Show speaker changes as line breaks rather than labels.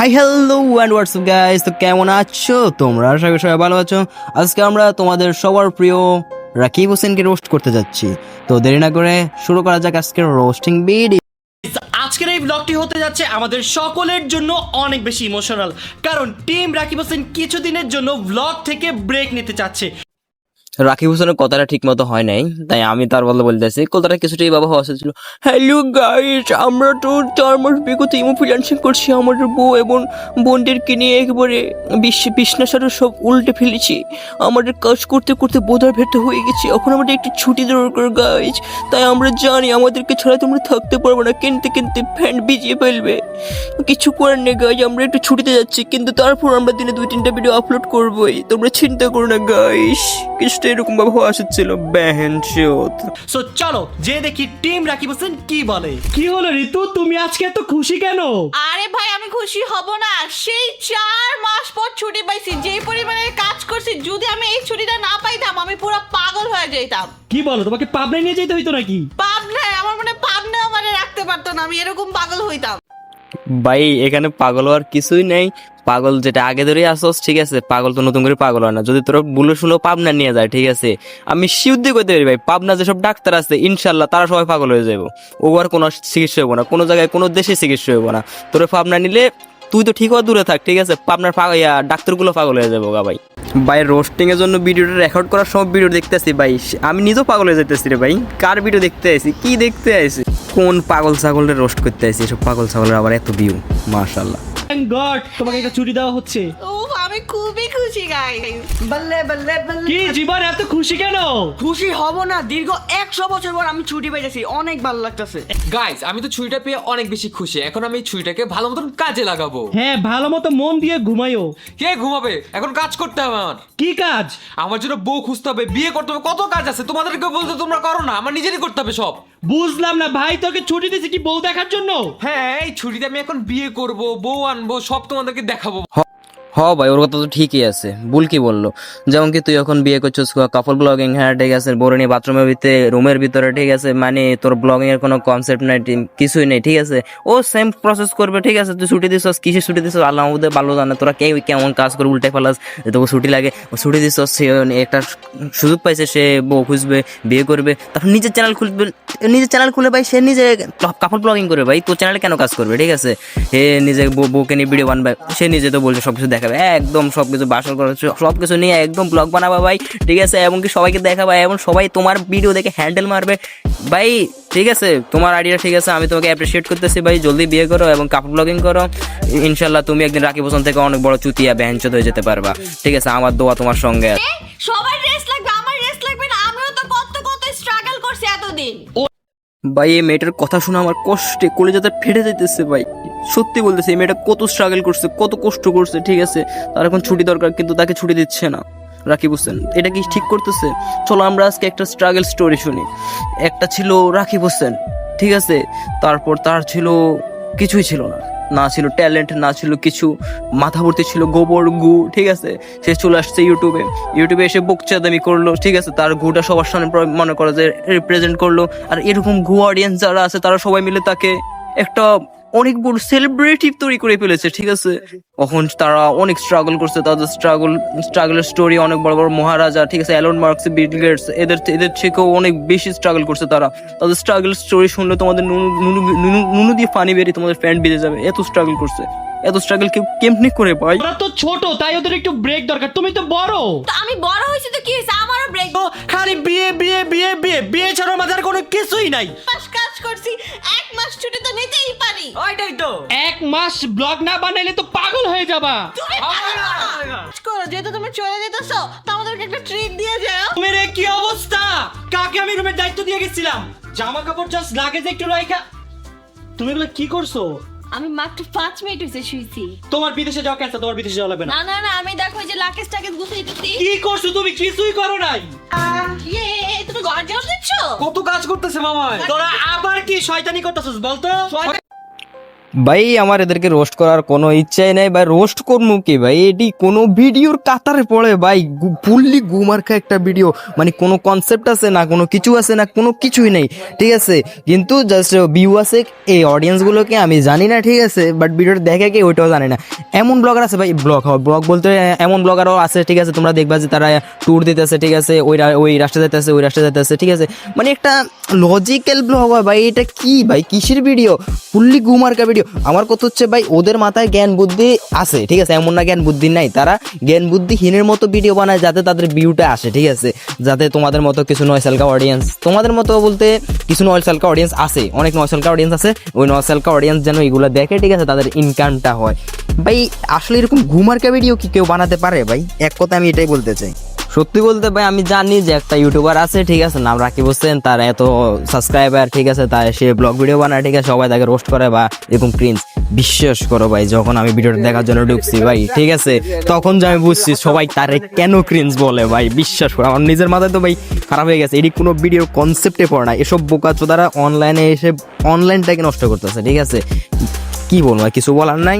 Hi hello and WhatsApp guys, তো কেমন আছো তোমরা? আশা করি সবাই ভালো আছো। আজকে আমরা তোমাদের সবার প্রিয় রাকিব হোসেনকে রোস্ট করতে যাচ্ছি। তো দেরি না করে শুরু করা যাক আজকের রোস্টিং ভিডিও।
আজকের এই ব্লগটি হতে যাচ্ছে আমাদের সকলের জন্য অনেক বেশি ইমোশনাল, কারণ টিম রাকিব হোসেন কিছুদিনের জন্য ব্লগ থেকে ব্রেক নিতে চাচ্ছে।
রাকিব হোসেনের কথাটা ঠিক মতো হয় নাই, তাই আমি তার বদলে বলতেছি কথাটা কিছুটাই বাবা হওয়া ছিল। হ্যালো গাইস, আমরা তো 4 মাস বিগত ইমো ফ্রিল্যান্সিং করছি। আমাদের বউ এবং বোনদেরকে নিয়ে একেবারে বিছনাসারও সব উল্টে ফেলেছি। আমাদের কাজ করতে করতে বোধার ভেটে হয়ে গেছি। এখন আমাদের একটু ছুটি দরকার গাইস। তাই আমরা জানি আমাদেরকে ছাড়া তোমরা থাকতে পারবে না, কিনতে কিনতে ফ্যান ভিজিয়ে ফেলবে। কিছু করার নেই গাইজ, আমরা একটু ছুটিতে যাচ্ছি, কিন্তু তারপর আমরা দিনে 2-3টা ভিডিও আপলোড করবোই। তোমরা চিন্তা করো না গাইস। কিছুটা এরকম ভাবে হওয়া আসছিল ব্যাহেন শোত।
সো চলো যে দেখি টিম রাকিব হোসেন কি বলে। কি হলো ঋতু, তুমি আজকে এত খুশি কেন?
আরে ভাই, আমি খুশি হব না? সেই 4 মাস পর ছুটি পাইছি, যেই পরিমাণে কাজ করছি, যদি আমি এই ছুটিটা না পাইতাম আমি পুরো পাগল হয়ে যেতাম।
কি বলো, তোমাকে পাবনায় নিয়ে যেতে হইতো নাকি?
পাবনায় আমার পাবনা আমারে রাখতে পারতো না, আমি এরকম পাগল হইতাম।
ভাই এখানে পাগল হওয়ার কিছুই নেই। পাগল যেটা আগে ধরেই আসস, ঠিক আছে? পাগল তো নতুন করে পাগল হয় না। যদি তোরা বলে শুনো পাবনা নিয়ে যায়, ঠিক আছে, আমি শিউদ্দি করতে পারি ভাই, পাবনা যেসব ডাক্তার আছে ইনশাল্লাহ তারা সবাই পাগল হয়ে যাবো। ও আর কোনো চিকিৎসা হবো না, কোনো জায়গায় কোনো দেশে চিকিৎসা হবো না। তোরা পাবনা নিলে তুই তো ঠিক দূরে থাক, ঠিক আছে? পাবনার ডাক্তারগুলো পাগল হয়ে যাবো গা ভাই। ভাই রোস্টিং এর জন্য ভিডিওটা রেকর্ড করার সব ভিডিও দেখতেছি ভাই, আমি নিজেও পাগল হয়ে যেতেছি রে ভাই। কার ভিডিও দেখতে আইছি, কি দেখতে আইছি, কোন পাগল ছাগলের রোস্ট করতে আইছি? এসব পাগল ছাগলের আবার এত ভিউ, মাশাআল্লাহ।
থ্যাঙ্ক গড তোমাকে একটা ছুটি দেওয়া হচ্ছে।
ও আমি খুবই খুশি গাইস।
বল্লে বল্লে বল্লে।
কি জীবন এত খুশি কেন?
খুশি হব না? দীর্ঘ 100 বছর পর আমি ছুটি পেয়েছি, অনেক ভালো লাগতেছে।
গাইস, আমি তো ছুটিটা পেয়ে অনেক বেশি খুশি। এখন আমি এই ছুটিটাকে ভালো মতন কাজে লাগাবো।
হ্যাঁ, ভালো মতো মন দিয়ে ঘুমাইও।
কে ঘুমাবে? এখন কাজ করতে হবে আমার।
কি কাজ?
আমার জন্য বউ খুঁজতে হবে, বিয়ে করতে হবে, কত কাজ আছে। তোমাদেরকে বলতে তোমরা করো না, আমার নিজেরই করতে হবে সব।
বুঝলাম না ভাই, তোকে ছুটি দিয়েছি কি বউ দেখার জন্য?
হ্যাঁ, এই ছুটিতে আমি এখন বিয়ে করব, বউ আনবো, সব তোমাদেরকে দেখাবো।
হ ভাই, ওর কথা তো ঠিকই আছে। ভুল কি বললো? যেমন কি তুই এখন বিয়ে করছিস, কাপল ব্লগিং, হ্যাঁ ঠিক আছে, বড় নিয়ে বাথরুমের ভিতরে, রুমের ভিতরে, ঠিক আছে, মানে তোর ব্লগিং এর কোনো কনসেপ্ট নাই, কিছুই নেই, ঠিক আছে? ও সেম প্রসেস করবে, ঠিক আছে? তুই ছুটি দিস, কিসে ছুটি দিস আল্লাহ আমাদের ভালো জানে। তোরা কেমন কাজ করে উল্টে ফেলাস, তোকে ছুটি লাগে, ছুটি দিস, সে একটা সুযোগ পাইছে, সে বউ খুঁজবে, বিয়ে করবে, তারপর নিজের চ্যানেল খুলবে। নিজের চ্যানেল খুলে ভাই সে নিজে কাপল ব্লগিং করবে। ভাই তোর চ্যানেলে কেন কাজ করবে? ঠিক আছে, সে নিজে বউকে নিয়ে ভিডিও বানাবে, সে নিজে তো বলছে সবকিছু দেখাবে, একদম সবকিছু বাসর করে সবকিছু নিয়ে একদম ব্লগ বানাবা ভাই, ঠিক আছে? এবং কি সবাইকে দেখাবা, এবং সবাই তোমার ভিডিও দেখে হ্যান্ডেল মারবে ভাই, ঠিক আছে? তোমার আইডিয়া ঠিক আছে, আমি তোমাকে অ্যাপ্রিসিয়েট করতেছি ভাই। জলদি বিয়ে করো এবং কাপল ব্লগিং করো, ইনশাল্লাহ তুমি একদিন রাকিব হোসেন থেকে অনেক বড় চুতিয়া ব্যাঞ্চত হয়ে যেতে পারবা, ঠিক আছে? আমার দোয়া তোমার সঙ্গে।
সবার রেস্ট লাগবে, আমার রেস্ট লাগবে না? আমিও তো কত কত স্ট্রাগল করছি এতদিন।
ভাই এই মেয়েটার কথা শুনে আমার কষ্টে কলিজাটা ফেটে যাইতেছে ভাই। সত্যি বলতেছে, এই মেয়েটা কত স্ট্রাগল করছে, কত কষ্ট করছে, ঠিক আছে? তার এখন ছুটি দরকার, কিন্তু তাকে ছুটি দিচ্ছে না রাকিব হোসেন। এটা কি ঠিক করতেছে? চলো আমরা আজকে একটা স্ট্রাগল স্টোরি শুনি। একটা ছিল রাকিব হোসেন, ঠিক আছে, তারপর তার ছিল কিছুই ছিল না, না ছিল ট্যালেন্ট, না ছিল কিছু, মাথা ভর্তি ছিল গোবর গু, ঠিক আছে? সে চলে আসছে ইউটিউবে এসে বকচাদামি করলো, ঠিক আছে? তার গুটা সবার সামনে মনে করে যে রিপ্রেজেন্ট করলো। আর এরকম গু অডিয়েন্স যারা আছে তারা সবাই মিলে তাকে একটা অনেক বড় সেলিব্রিটি তৈরি করে ফেলেছে, ঠিক আছে? এখন তারা অনেক স্ট্রাগল করছে, তাদের স্ট্রাগলের স্টোরি অনেক বড় বড় মহারাজা, ঠিক আছে, এলন মার্কস, বিল গেটস, এদের থেকেও অনেক বেশি স্ট্রাগল করছে তারা। তাদের স্ট্রাগল স্টোরি শুনলে তোমাদের নুনু দিয়ে পানি বেরিয়ে তোমাদের প্যান্ট বেঁধে যাবে, এত স্ট্রাগল করছে। এত স্ট্রাগল কেউ কেমনি করে ভাই?
ওরা তো ছোট, তাই ওদের একটু ব্রেক দরকার। তুমি তো বড়।
তো আমি বড় হইছি তো কি হইছে, আমারও ব্রেক।
তো খালি বিয়ে বিয়ে বিয়ে বিয়ে বিয়ে ছাড়া আমাদের কোনো কিছুই নাই।
মাস কাজ করছি, 1 মাস ছুটি তো নিতেই পারি।
ওইটাই তো।
1 মাস ব্লগ না বানাইলে তো পাগল হয়ে যাবা।
তুমি পাগল না। কাজ করো, যেহেতু তুমি চলে যেতেছো তো আমাদেরকে একটা ট্রিট দিয়ে যাও।
তোমার এ কি অবস্থা? কাকে আমি রুমের দায়িত্ব দিয়ে গেছিলাম, জামা কাপড় জাস্ট লাগেজ একটু রাখা। তুমি এগুলো কি করছো?
আমি মাত্র 5 মিনিট হইছে শুইছি।
তোমার বিদেশে যাওয়া কেন? তোমার বিদেশে যাওয়া লাগবে না।
না না না, আমি দেখো যে লাকেজ টাকেজ গুছাইতেছি।
কি করছো তুমি? কিছুই করো নাই।
ইয়ে, তুমি ঘর যাও দিচ্ছো?
কত কাজ করতেছে মামা।
তোরা আবার কি শয়তানি করতেছিস বলতো?
ভাই আমার এদেরকে রোস্ট করার কোনো ইচ্ছাই নাই ভাই, রোস্ট করবো কি ভাই, এটি কোনো ভিডিওর কাতারে পড়ে ভাই, ফুললি গুমার্কা একটা ভিডিও, মানে কোনো কনসেপ্ট আছে না, কোনো কিছু আছে না, কোনো কিছুই নেই, ঠিক আছে, কিন্তু জাস্ট ভিউ আছে, এই অডিয়েন্সগুলোকে আমি জানি না, ঠিক আছে, বাট ভিডিওটা দেখে কি ওইটাও জানি না। এমন ব্লগার আছে ভাই, ব্লগ বলতে এমন ব্লগারও আছে, ঠিক আছে, তোমরা দেখবা যে তারা ট্যুর দিতেছে, ঠিক আছে, ওই রাষ্ট্রে যেতেছে, ওই রাষ্ট্রে যেতেছে, ঠিক আছে, মানে একটা লজিক্যাল ব্লগ হয় ভাই, এটা কি ভাই, কিসের ভিডিও, ফুললি গুমার্কা ভিডিও। আমার কথা হচ্ছে ভাই ওদের মাথায় জ্ঞান বুদ্ধি আছে, ঠিক আছে, এমন না জ্ঞান বুদ্ধি নাই, তারা জ্ঞান বুদ্ধিহীনের মতো ভিডিও বানায় যাতে তাদের ভিউটা আসে, ঠিক আছে, যাতে তোমাদের মতো কিছু নয়সালকা অডিয়েন্স, তোমাদের মতো বলতে কিছু নয়সালকা অডিয়েন্স আছে, অনেক নয়সালকা অডিয়েন্স আছে, ওই নয়সালকা অডিয়েন্স যেন এগুলো দেখে, ঠিক আছে, তাদের ইনকামটা হয় ভাই। আসলে এরকম গুমার্কা ভিডিও কি কেউ বানাতে পারে ভাই? এক কথা আমি এটাই বলতে চাই। সত্যি বলতে ভাই আমি জানি যে একটা ইউটিউবার আছে, ঠিক আছে, নাম রাকিব হোসেন, তার এত সাবস্ক্রাইবার, ঠিক আছে, তার সে ব্লগ ভিডিও বানায়, ঠিক আছে, সবাই তাকে রোস্ট করে বা এরকম ক্রিঞ্জ। বিশ্বাস করো ভাই, যখন আমি ভিডিওটা দেখার জন্য ঢুকছি ভাই, ঠিক আছে, তখন যে আমি বুঝছি সবাই তারে কেন ক্রিঞ্জ বলে ভাই, বিশ্বাস করো আমার নিজের মাথায় তো ভাই খারাপ হয়ে গেছে, এটি কোনো ভিডিওর কনসেপ্টে পড়ে না, এসব বোকাচোদারা অনলাইনে এসে অনলাইনটাকে নষ্ট করতেছে, ঠিক আছে, কি বলবো, কিছু বলার নাই।